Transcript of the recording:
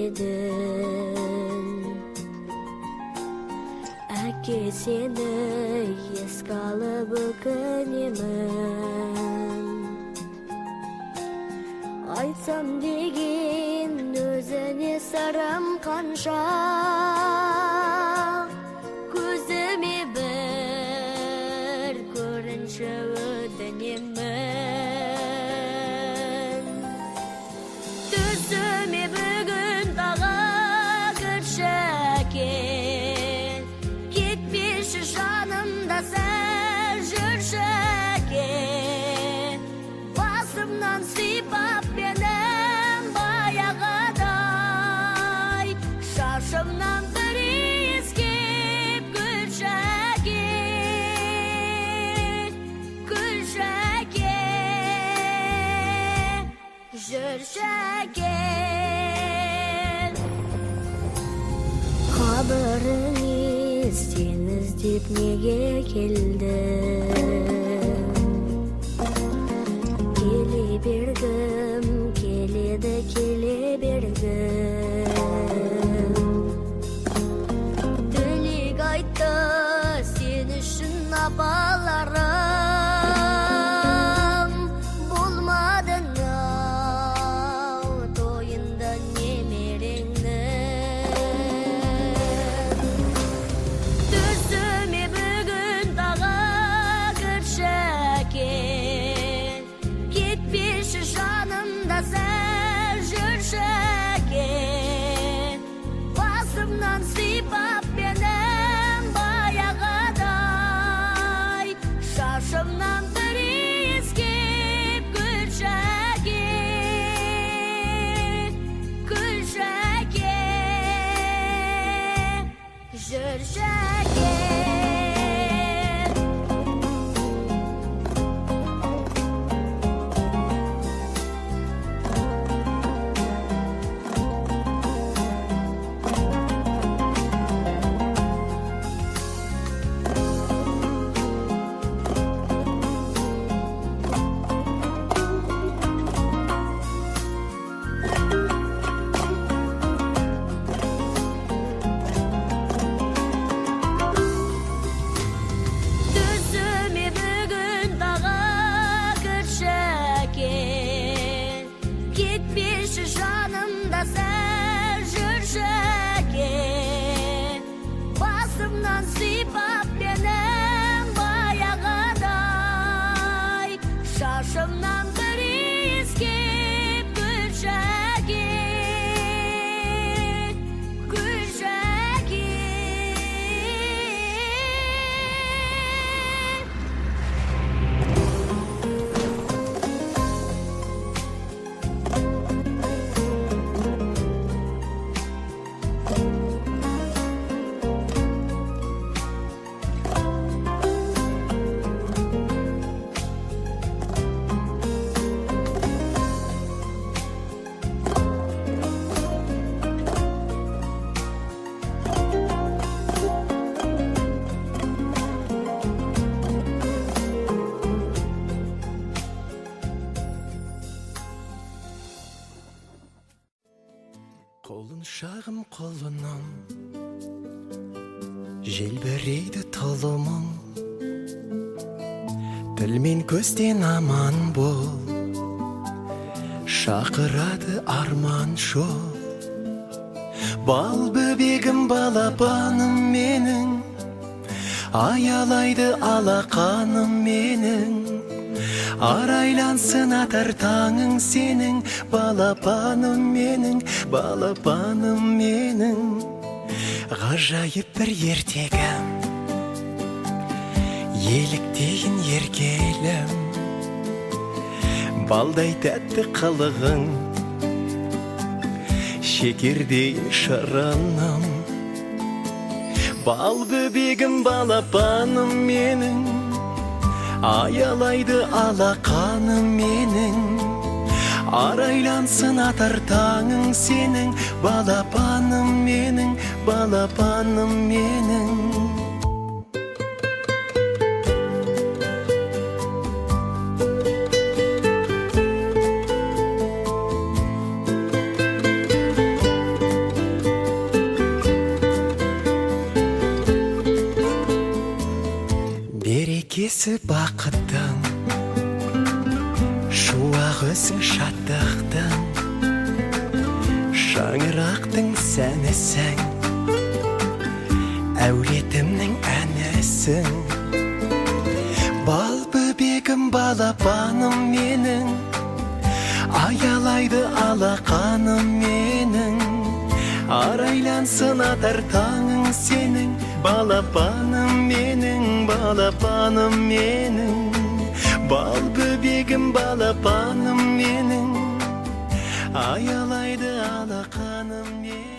edin. Әке сені еске алып өкінемін. Айтсам деген өзіне сарам қанша, көзіме бір көрінші өтінемін. Түсіме бүгін тағы кірші әке, кетпеші жанымда сәл жүрші әке. Басымнан сипап менің баяғыдай, шашымнан бір иіскеп күлші әке, күлші әке, жүрші әке. Қабірің сен іздеп неге келдім? Келе бергім, келеді келе бергім. Тілек айтты сен үшін апаларым, болмадың ау тойында немереңнің. Түсіме бүгін тағы кірші әке, кетпеші жанымда сәл жүрші әке. Басымнан сипап менің баяғыдай, шашымнан бір иіскеп күлші әке, күлші әке, жүрші әке. Түсіме бүгін тағы кірші әке, кетпеші жанымда сәл жүрші әке. Басымнан сипап менің баяғыдай, шашымнан бір иіскеп күлші әке, күлші әке. Қолын шағым қолынан желбірейді тұлымың, тіл мен көзден аман бол, шақырады арман жол. Бал бөбегім балапаным менің, аялайды алақаным менің. Арайлансын атар таңың сенің, балапаным менің, балапаным менің. Ғажайып бір ертегім, еліктейін еркелім, балдай тәтті қылығың, шекердей шырыным. Бал бөбегім балапаным менің, аялайды алақаным менің. Арайлансын атар таңың сенің, балапаным менің, балапаным менің. иесі бақыттың, шуақ өсің шаттықтың, шаңырақтың сәнісің, әулетімнің әнісің. Бал бөбегім балапаным менің, аялайды алақаным менің. Арайлансын атар таңың сенің, балапаным менің, балапаным менің. Бал бөбегім балапаным менің, аялайды алақаным менің.